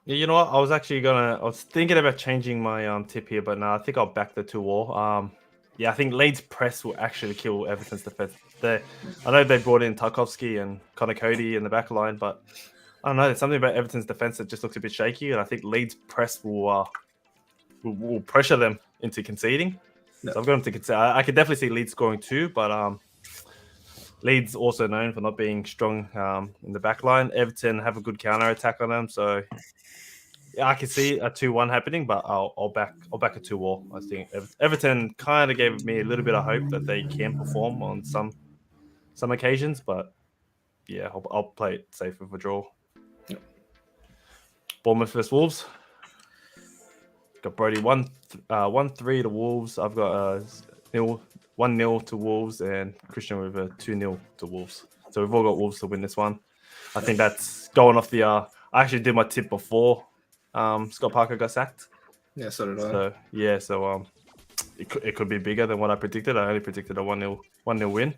Yeah, you know what? I was thinking about changing my tip here, but no, I think I'll back the 2-2. Yeah, I think Leeds press will actually kill Everton's defense. I know they brought in Tarkovsky and Connor Cody in the back line, but I don't know. There's something about Everton's defense that just looks a bit shaky, and I think Leeds press will pressure them into conceding. No. So I've got them to concede. I could definitely see Leeds scoring 2, but Leeds also known for not being strong in the back line. Everton have a good counter attack on them, so yeah, I can see a 2-1 happening, but I'll back a 2-2. I think Everton kind of gave me a little bit of hope that they can perform on some occasions, but yeah, I'll play it safe with a draw. Yep. Bournemouth vs Wolves. Got Brody 1-3 to Wolves. I've got 1-0 to Wolves, and Christian with a 2-0 to Wolves. So we've all got Wolves to win this one. I think that's going off the. I actually did my tip before Scott Parker got sacked. Yeah, so did I. So yeah, it could be bigger than what I predicted. I only predicted a 1-0 win.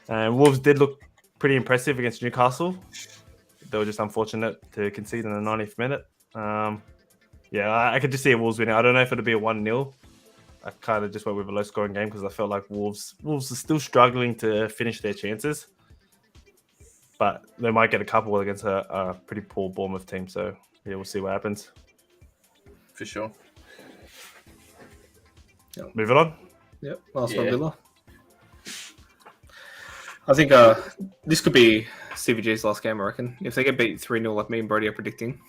And Wolves did look pretty impressive against Newcastle. They were just unfortunate to concede in the 90th minute. Yeah, I could just see Wolves winning. I don't know if it'll be a 1-0. I kind of just went with a low-scoring game because I felt like Wolves are still struggling to finish their chances. But they might get a couple against a pretty poor Bournemouth team. So yeah, we'll see what happens. For sure. Yep. Moving on. Yep, last one, Villa. I think this could be CVG's last game, I reckon. If they get beat 3-0 like me and Brody are predicting,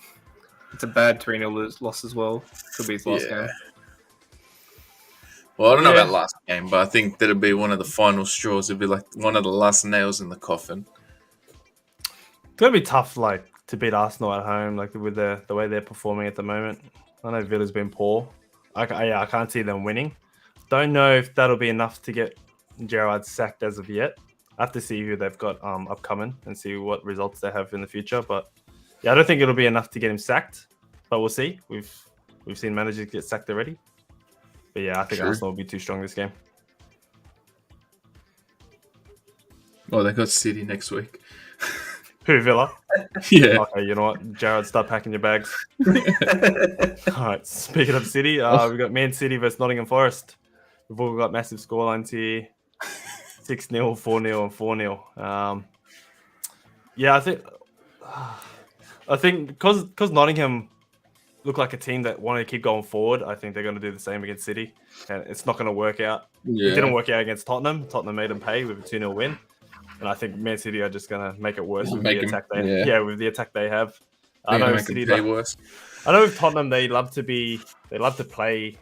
it's a bad 3-0 loss as well. Could be his last game. Well, I don't know about last game, but I think that'll be one of the final straws. It'll be like one of the last nails in the coffin. It's going to be tough, like, to beat Arsenal at home, like, with the way they're performing at the moment. I know Villa's been poor. I can't see them winning. Don't know if that'll be enough to get Gerrard sacked as of yet. I have to see who they've got upcoming and see what results they have in the future. But yeah, I don't think it'll be enough to get him sacked. But we'll see. We've seen managers get sacked already. But yeah, I think Arsenal will be too strong this game. Oh, they got City next week. Who, Villa? Yeah. Okay, you know what? Jared, start packing your bags. All right, speaking of City, we've got Man City versus Nottingham Forest. We've all got massive scorelines here. 6-0, 4-0, and 4-0. Yeah, I think because Nottingham look like a team that want to keep going forward, I think they're going to do the same against City. And it's not going to work out. Yeah. It didn't work out against Tottenham. Tottenham made them pay with a 2-0 win. And I think Man City are just going to make it worse with the attack they have. I know City worse. I know with Tottenham they love to play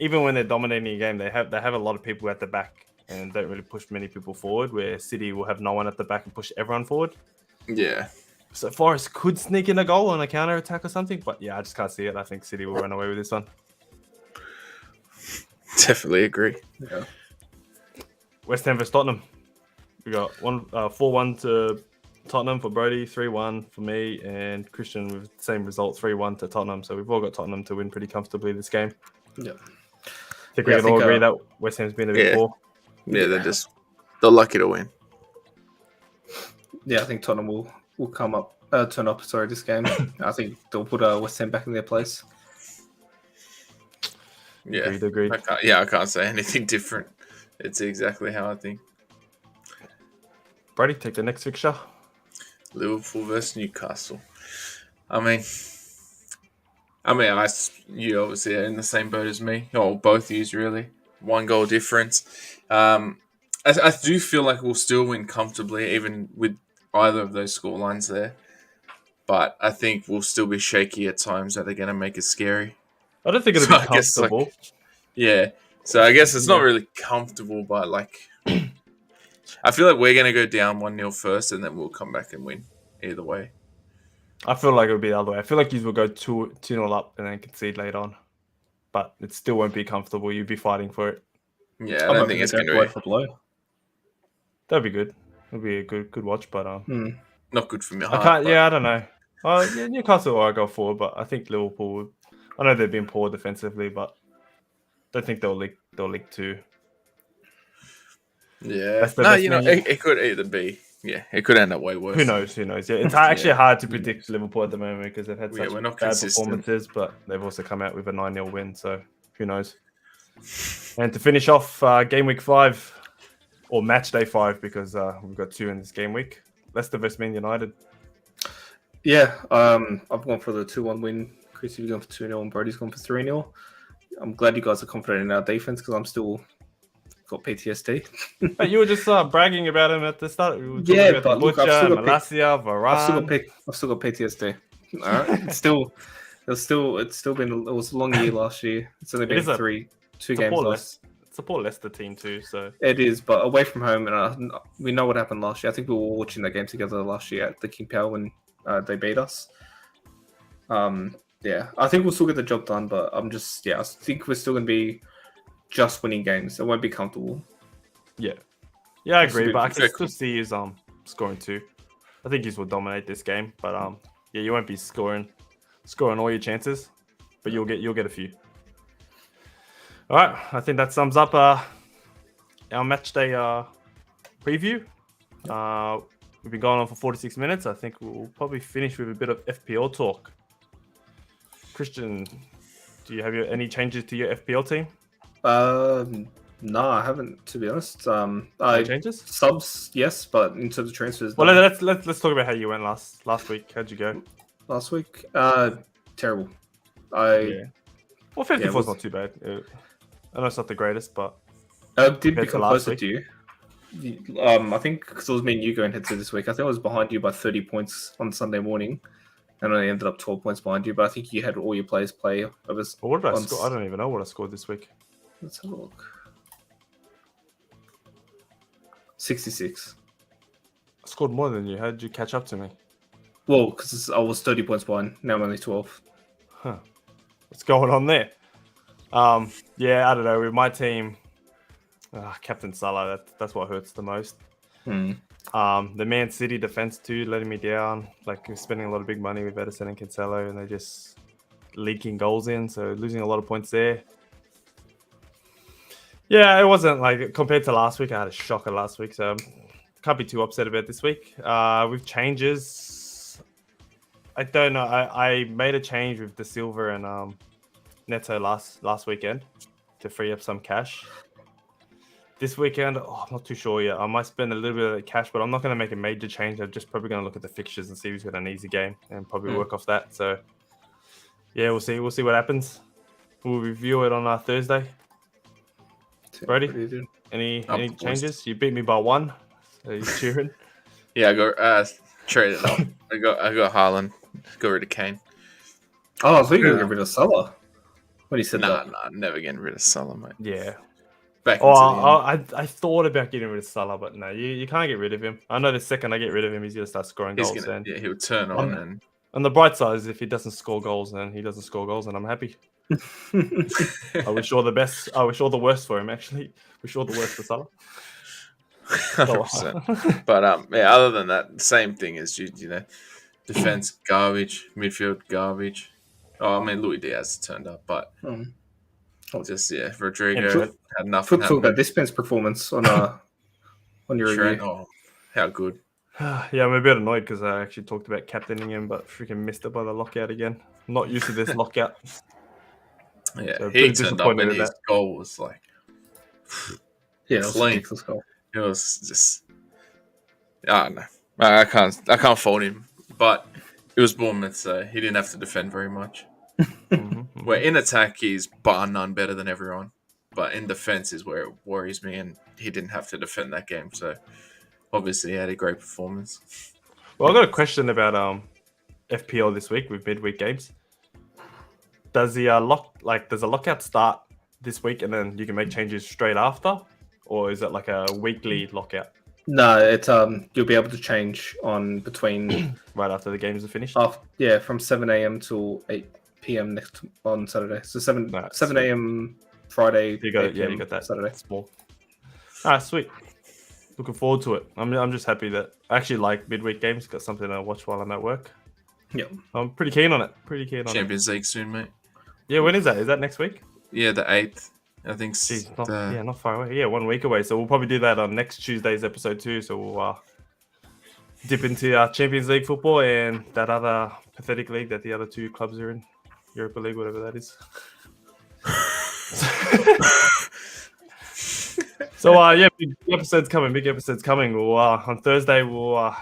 even when they're dominating a game, they have a lot of people at the back and don't really push many people forward, where City will have no one at the back and push everyone forward. Yeah. So Forest could sneak in a goal on a counter attack or something, but yeah, I just can't see it. I think City will run away with this one. Definitely agree. Yeah. West Ham versus Tottenham. We got 4-1 to Tottenham for Brody, 3-1 for me, and Christian with the same result, 3-1 to Tottenham. So we've all got Tottenham to win pretty comfortably this game. Yeah. I think we can all agree that West Ham's been a bit poor. Yeah, they're lucky to win. Yeah, I think Tottenham will turn up this game. I think they'll put West Ham back in their place. Yeah, Agreed. I can't say anything different. It's exactly how I think. Brady, take the next fixture. Liverpool versus Newcastle. You obviously are in the same boat as me. Or both of you, really. 1 goal difference. I do feel like we'll still win comfortably, even with either of those score lines there. But I think we'll still be shaky at times that are going to make it scary. I don't think it'll be comfortable. So I guess it's not really comfortable, but I feel like we're going to go down 1-0 first, and then we'll come back and win either way. I feel like it'll be the other way. I feel like you will go 2-0 up and then concede later on. But it still won't be comfortable. You'll be fighting for it. Yeah, I don't think it's going to be. That'd be good. It'll be a good watch, but not good for me. I don't know. Newcastle will go forward, but I think Liverpool. I know they've been poor defensively, but I don't think they'll leak too. Yeah, it could either be Yeah, it could end up way worse. Who knows? Who knows? Yeah, it's actually hard to predict Liverpool at the moment because they've had such we're not bad consistent. performances, but they've also come out with a 9-0 win. So who knows? And to finish off game week 5 or match day 5 because we've got 2 in this game week. Leicester vs Man United. Yeah, I've gone for the 2-1 win. Chris, you've gone for 2-0 and Brody's gone for 3-0. I'm glad you guys are confident in our defense because I'm still got PTSD. But you were just bragging about him at the start. Yeah, but look, I've still got Malacia, Varane. I've still got PTSD. All right, it's still been it was a long year last year. It's only been 2 games lost. It's a poor Leicester team too, so it is. But away from home, and we know what happened last year. I think we were watching that game together last year at the King Power when they beat us. Yeah, I think we'll still get the job done, but I think we're still going to be just winning games. It won't be comfortable. Yeah, I agree, but I can still see his scoring too. I think he will dominate this game, but yeah, you won't be scoring all your chances, but you'll get a few. All right, I think that sums up our match day preview. We've been going on for 46 minutes. I think we'll probably finish with a bit of FPL talk. Christian, do you have any changes to your FPL team? No, I haven't, to be honest. Changes? Subs, yes, but in terms of transfers. Well, let's talk about how you went last week. How'd you go? Last week, terrible. Well, 54 is not too bad. I know it's not the greatest, but I did become closer to you. I think because it was me and you going head to this week. I think I was behind you by 30 points on Sunday morning, and I ended up 12 points behind you. But I think you had all your players play. Well, what did I score? I don't even know what I scored this week. Let's have a look. 66. I scored more than you. How did you catch up to me? Well, because I was 30 points behind. Now I'm only 12. Huh. What's going on there? Yeah, I don't know. With my team, Captain Salah, that's what hurts the most. The Man City defense too, letting me down. Like, we're spending a lot of big money with Edison and Cancelo, and they're just leaking goals in, so losing a lot of points there. Yeah, it wasn't like compared to last week. I had a shocker last week, so can't be too upset about this week. With changes, I don't know. I made a change with De Silva and Neto last weekend to free up some cash. This weekend, I'm not too sure yet. I might spend a little bit of that cash, but I'm not going to make a major change. I'm just probably going to look at the fixtures and see who's got an easy game and probably work off that. So, yeah, we'll see. We'll see what happens. We'll review it on Thursday. Brody, any changes? You beat me by 1. Are you cheering? Yeah, I got traded up. I got Haaland. Got rid of Kane. Oh, I thought you were going to get rid of Salah. When he said that. Nah, never getting rid of Salah, mate. Yeah. I thought about getting rid of Salah, but no, you can't get rid of him. I know the second I get rid of him, he's going to start scoring goals. Yeah, he'll turn on. And on the bright side is if he doesn't score goals, then he doesn't score goals, and I'm happy. I wish all the best. I wish all the worst for him, actually. Wish all the worst for Salah. 100%. But other than that, same thing as you know, defense garbage, midfield garbage. Oh, I mean, Luis Diaz turned up, but Rodrigo had nothing. Talk about this man's performance on your review. Oh, how good! Yeah, I'm a bit annoyed because I actually talked about captaining him, but freaking missed it by the lockout again. I'm not used to this lockout. Yeah, so he turned up and his goal was like, clean. It was just, I don't know. I can't fault him, but it was Bournemouth, so he didn't have to defend very much. Where in attack, he's bar none better than everyone, but in defense is where it worries me, and he didn't have to defend that game, so obviously he had a great performance. Well, I got a question about FPL this week with midweek games. Does the lockout start this week and then you can make changes straight after, or is it like a weekly lockout? No, it's you'll be able to change on between right after the games are finished. From 7 a.m. till 8 p.m. on Saturday. So 7 a.m. Friday. You got that Saturday. Small. Ah, sweet. Looking forward to it. I'm just happy that I actually like midweek games. Got something to watch while I'm at work. Yep. I'm pretty keen on it. Champions League soon, mate. Yeah, when is that? Is that next week? Yeah, the 8th. I think. Not far away. Yeah, 1 week away. So we'll probably do that on next Tuesday's episode too. So we'll dip into Champions League football and that other pathetic league that the other two clubs are in, Europa League, whatever that is. So yeah, big episodes coming. We'll on Thursday we'll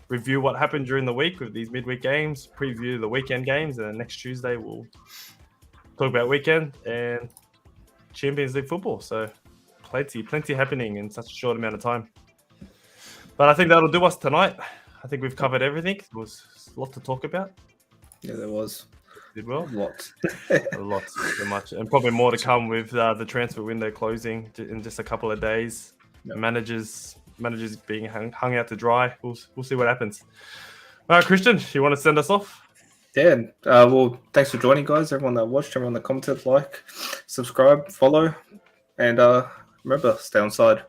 review what happened during the week with these midweek games, preview the weekend games, and next Tuesday we'll talk about weekend and Champions League football. So plenty happening in such a short amount of time. But I think that'll do us tonight. I think we've covered everything. There was a lot to talk about. Yeah, there was. Did well. Lots. A lot, so much. And probably more to come with the transfer window closing in just a couple of days. Yep. Managers being hung out to dry. We'll see what happens. All right, Christian, you want to send us off? Yeah. Well, thanks for joining, guys. Everyone that watched, everyone that commented, like, subscribe, follow, and remember, stay on side.